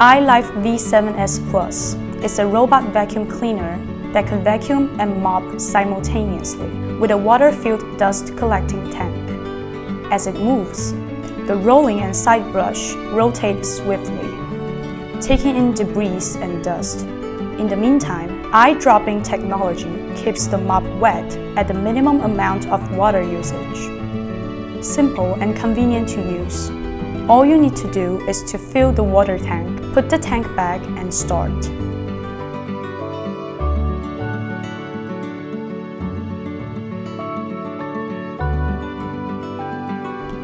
ILIFE V7s Plus is a robot vacuum cleaner that can vacuum and mop simultaneously with a water-filled dust-collecting tank. As it moves, the rolling and side brush rotate swiftly, taking in debris and dust. In the meantime, eye-dropping technology keeps the mop wet at the minimum amount of water usage. Simple and convenient to use. All you need to do is to fill the water tank, put the tank back, and start.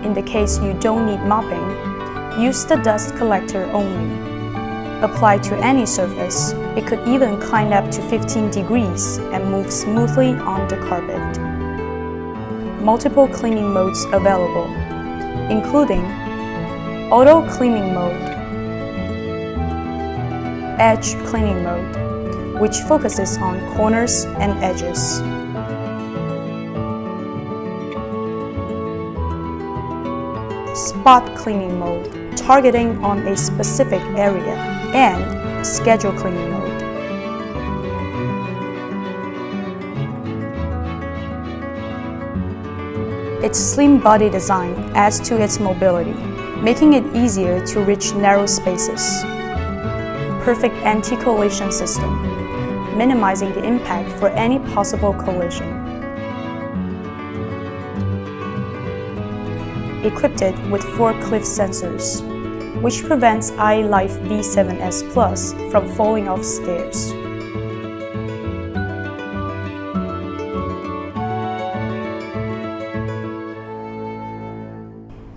In the case you don't need mopping, use the dust collector only. Apply to any surface. It could even climb up to 15 degrees and move smoothly on the carpet. Multiple cleaning modes available, including Auto Cleaning Mode, Edge Cleaning Mode, which focuses on corners and edges, Spot Cleaning Mode, targeting on a specific area, and Schedule Cleaning Mode. Its slim body design adds to its mobility, making it easier to reach narrow spaces. Perfect anti-collision system, minimizing the impact for any possible collision. Equipped with 4 cliff sensors, which prevents ILIFE V7s Plus from falling off stairs.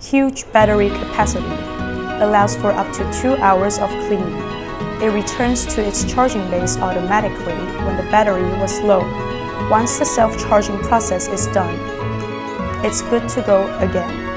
Huge battery capacity allows for up to 2 hours of cleaning. It returns to its charging base automatically when the battery was low. Once the self-charging process is done, it's good to go again.